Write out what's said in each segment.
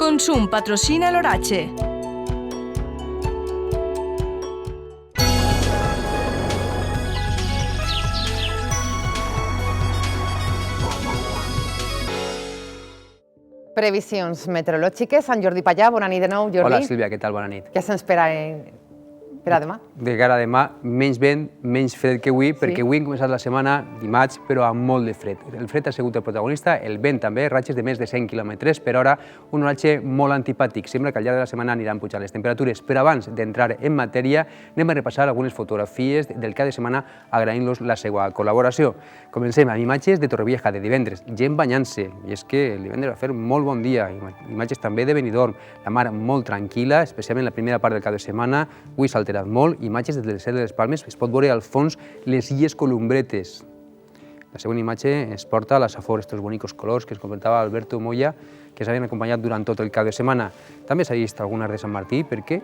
Consum patrocina l'oratge. Previsions meteorològiques. Sant Jordi Pallà, bona nit de nou, Jordi. Hola, Sílvia, què tal? Bona nit. Què se'ns espera per a demà? De cara a demà, menys vent, menys fred que avui, perquè avui hem començat la setmana dimarts, però amb molt de fred. El fred ha sigut el protagonista, el vent també, ratxes de més de 100 km per hora, un oratge molt antipàtic. Sembla que al llarg de la setmana aniran pujant les temperatures, però abans d'entrar en matèria anem a repassar algunes fotografies del cap de setmana agraint-los la seva col·laboració. Comencem amb imatges de Torrevieja de divendres, gent banyant-se, i és que el divendres va fer molt bon dia, imatges també de Benidorm, la mar molt tranquil·la, especialment la primera part del cap de setmana, avui s'ha alterat molt, imatges des del cel de les Palmes, es pot veure al fons les illes Columbretes. La següent imatge es porta a la Safor, estos bonicos colors que ens comentava Alberto Moya, que s'havien acompanyat durant tot el cap de setmana. També s'ha vist alguna de Sant Martí perquè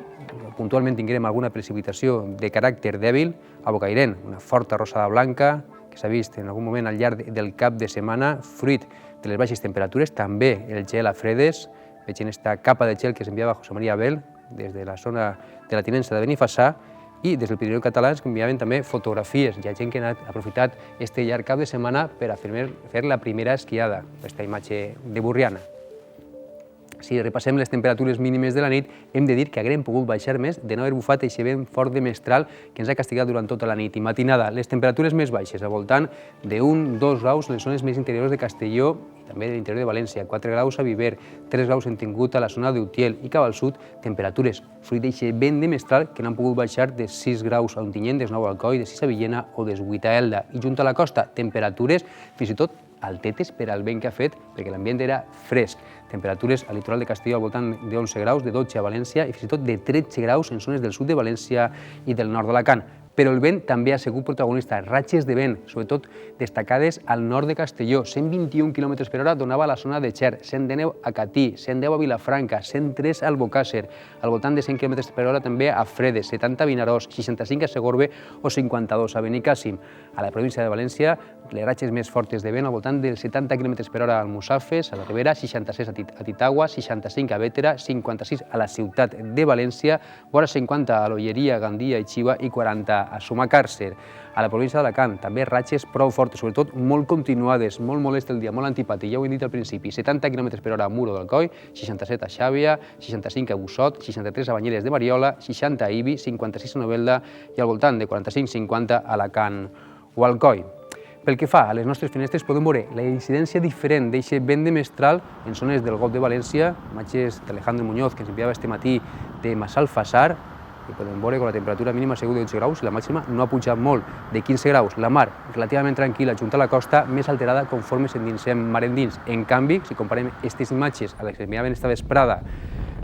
puntualment tinguem alguna precipitació de caràcter dèbil a Bocairent, una forta rosada blanca que s'ha vist en algun moment al llarg del cap de setmana, fruit de les baixes temperatures, també el gel a fredes, veig en esta capa de gel que s'enviava José María Abel des de la zona de la tinença de Benifassà i des del Pirineu català ens enviaven també fotografies. Hi ha gent que ha aprofitat este llarg cap de setmana per a fer la primera esquiada, aquesta imatge de Borriana. Si repassem les temperatures mínimes de la nit, hem de dir que haguem pogut baixar més de no haver bufat aquest vent fort de mestral que ens ha castigat durant tota la nit i matinada. Les temperatures més baixes, al voltant de 1-2 graus en les zones més interiors de Castelló i també de l'interior de València, 4 graus a Viver, 3 graus hem tingut a la zona d'Utiel i cap al sud, temperatures fruit d'aquest vent de mestral que n'han pogut baixar de 6 graus a Ontinyent, de 9 a Alcoi, de 6 a Villena o de 8 a Elda. I junt a la costa, temperatures fins i tot altetes per al vent que ha fet, perquè l'ambient era fresc. Temperatures al litoral de Castelló al voltant de 11 graus, de 12 a València i fins i tot de 13 graus en zones del sud de València i del nord d'Alacant. Però el vent també ha sigut protagonista. Ratxes de vent, sobretot destacades al nord de Castelló. 121 km per hora donava a la zona de Xer, 119 a Catí, 110 a Vilafranca, 103 al Bocàsser, al voltant de 100 km per hora també a Fredes, 70 a Vinaròs, 65 a Segorbe o 52 a Benicàssim. A la província de València, les ratxes més fortes de vent al voltant dels 70 km per hora al Mussafes, a la Ribera, 66 a Titagua, 65 a Bétera, 56 a la ciutat de València, vora 50 a l'Olleria, Gandia i Xiva i 40 a Sumacàrcer. A la província d'Alacant també ratxes prou fortes, sobretot molt continuades, molt molest el dia, molt antipàtic, ja ho he dit al principi, 70 km per hora a Muro d'Alcoi, 67 a Xàbia, 65 a Bussot, 63 a Banyeres de Mariola, 60 a Ibi, 56 a Novelda i al voltant de 45-50 a Alacant o Alcoi. Pel que fa a les nostres finestres, podem veure la incidència diferent d'aquest vent de mestral en zones del Golf de València, imatges d'Alejandro Muñoz, que ens enviava este matí de Massalfassar, i podem veure que la temperatura mínima ha sigut de 12 graus i la màxima no ha pujat molt, de 15 graus. La mar, relativament tranquil·la, junt a la costa, més alterada conforme s'endinsem mar endins. En canvi, si comparem aquestes imatges a les que enviaven esta vesprada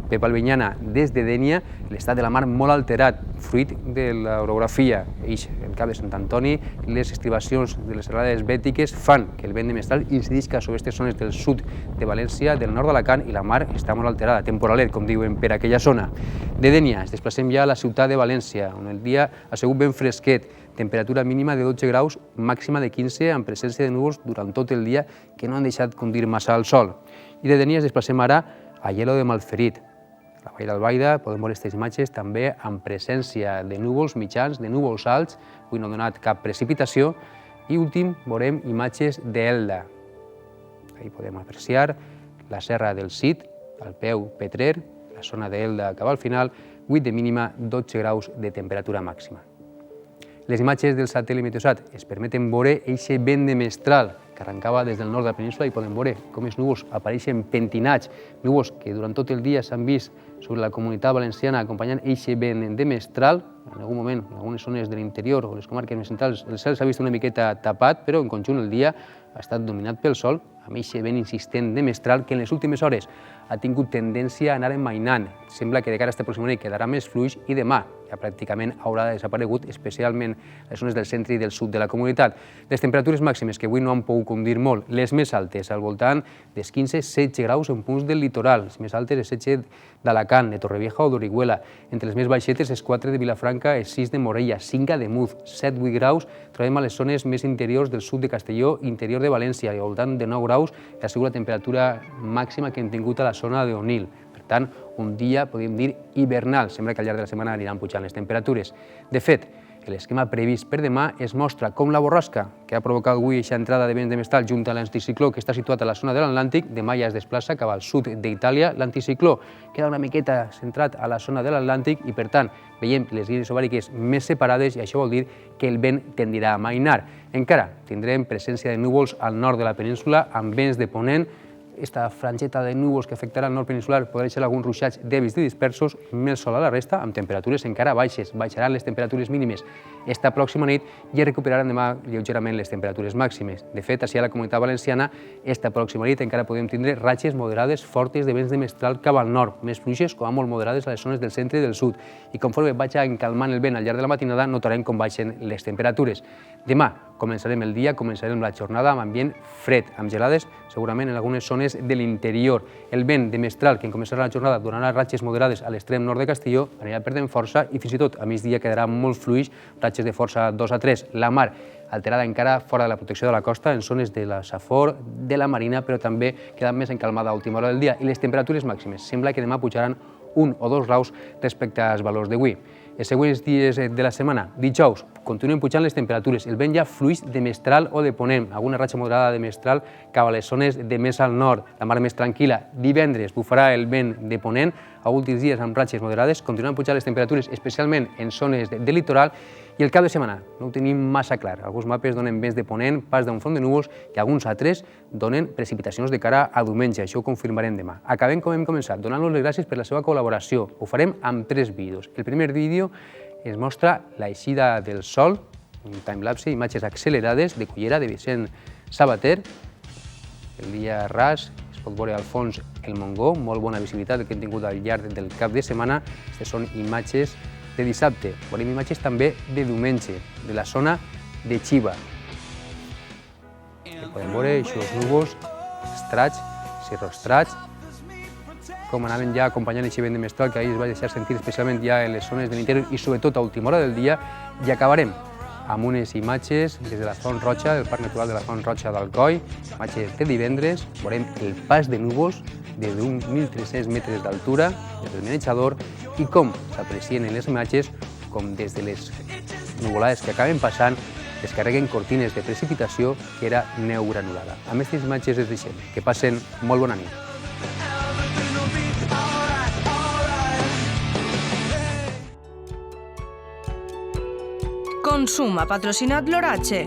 Pep Albinyana des de Dénia, l'estat de la mar molt alterat, fruit de l'orografia. El cap de Sant Antoni, les estribacions de les serrades bètiques fan que el vent de mestral incidisca sobre aquestes zones del sud de València, del nord d'Alacant, i la mar està molt alterada, temporalet, com diuen, per aquella zona. De Dénia ens desplacem ja a la ciutat de València, on el dia ha sigut ben fresquet, temperatura mínima de 12 graus, màxima de 15, amb presència de núvols durant tot el dia que no han deixat conduir massa al sol. I de Dénia ens desplacem ara a Aielo de Malferit. A la Vall d'Albaida podem veure aquestes imatges també amb presència de núvols mitjans, de núvols alts, avui no ha donat cap precipitació, i últim veurem imatges d'Elda. Ahí podem apreciar la serra del Cid, al peu Petrer, la zona d'Elda cap al final, 8 de mínima, 12 graus de temperatura màxima. Les imatges del satèl·lit Meteosat es permeten veure aquest vent de mestral que arrencava des del nord de la península i podem veure com els núvols apareixen pentinats, núvols que durant tot el dia s'han vist sobre la comunitat valenciana acompanyant aquest vent de mestral. En algun moment, en algunes zones de l'interior o les comarques més centrals, el cel s'ha vist una miqueta tapat, però en conjunt el dia ha estat dominat pel sol, amb aquest vent insistent de mestral que en les últimes hores ha tingut tendència a anar enmainant. Sembla que de cara a aquesta pròxima nit quedarà més fluix i demà ja pràcticament haurà desaparegut, especialment les zones del centre i del sud de la comunitat. Les temperatures màximes que avui no han pogut condir molt, les més altes, al voltant dels 15-16 graus en punts del litoral, les més altes les 16 d'Alacant, de Torrevieja o d'Orihuela, entre les més baixetes les 4 de Vilafranca, els 6 de Morella, 5 a Demuz, 7-8 graus, trobem a les zones més interiors del sud de Castelló, interior de València, i al voltant de 9 graus ha sigut la temperatura màxima que hem tingut a la zona d'Onil. tant, un dia, podríem dir, hivernal. Sembla que al llarg de la setmana aniran pujant les temperatures. De fet, l'esquema previst per demà es mostra com la borrasca que ha provocat avui aquesta entrada de vents de mestral junt a l'anticicló que està situat a la zona de l'Atlàntic, demà ja es desplaça cap al sud d'Itàlia. L'anticicló queda una miqueta centrat a la zona de l'Atlàntic i, per tant, veiem les línies isobàriques més separades i això vol dir que el vent tendirà a amainar. Encara tindrem presència de núvols al nord de la península amb vents de ponent. Esta frangeta de núvols que afectarà el nord peninsular podrà deixar alguns ruixats dèbils i dispersos, més sol a la resta, amb temperatures encara baixes. Baixaran les temperatures mínimes esta pròxima nit i es recuperaran demà lleugerament les temperatures màximes. De fet, així a la Comunitat Valenciana, esta pròxima nit encara podem tindre ratxes moderades fortes de vents de mestral cap al nord, més fluixes com a molt moderades a les zones del centre i del sud. I conforme vagi encalmant el vent al llarg de la matinada, notarem com baixen les temperatures. Demà començarem el dia, començarem la jornada amb ambient fred, amb gelades segurament en algunes zones de l'interior. El vent de mestral que en començarà la jornada donarà ratxes moderades a l'extrem nord de Castelló, anirà perdent força i fins i tot a migdia quedarà molt fluix, ratxes de força 2 a 3. La mar alterada encara fora de la protecció de la costa, en zones de la Safor, de la Marina, però també queda més encalmada a última hora del dia. I les temperatures màximes sembla que demà pujaran 1 o 2 graus respecte als valors d'avui. Els següents dies de la setmana, dijous, continuen pujant les temperatures. El vent ja fluix de mestral o de ponent, alguna ratxa moderada de mestral cap a les zones de més al nord, la mar més tranquil·la. Divendres bufarà el vent de ponent, a últims dies amb ratxes moderades, continuen pujant les temperatures, especialment en zones de litoral, i el cap de setmana no ho tenim massa clar. Alguns mapes donen vents de ponent, pas d'un front de núvols, i alguns altres donen precipitacions de cara a diumenge. Això ho confirmarem demà. Acabem com hem començat, donant-los les gràcies per la seva col·laboració. Ho farem amb 3 vídeos. El primer vídeo es mostra l'eixida del sol, un timelapse, imatges accelerades de Cullera, de Vicent Sabater. El dia ras, es pot veure al fons el Montgó, molt bona visibilitat que hem tingut al llarg del cap de setmana. Aquestes són imatges de dissabte. Veurem imatges també de diumenge, de la zona de Xiva. Podem veure aquests núvols estrats, cirrostrats, com anaven ja acompanyant aquest vent de mestral que ahir es va deixar sentir especialment ja en les zones de l'interior i sobretot a última hora del dia. I acabarem amb unes imatges des de la Font Roja, del Parc Natural de la Font Roja d'Alcoi, imatges de divendres. Veurem el pas de núvols des d'un 1.300 metres d'altura, des del manejador, i com s'aprecien en les imatges, com des de les nuvolades que acaben passant descarreguen cortines de precipitació que era neu granulada. Amb aquestes imatges es deixem. Que passen molt bona nit. Consum ha patrocinat l'oratge.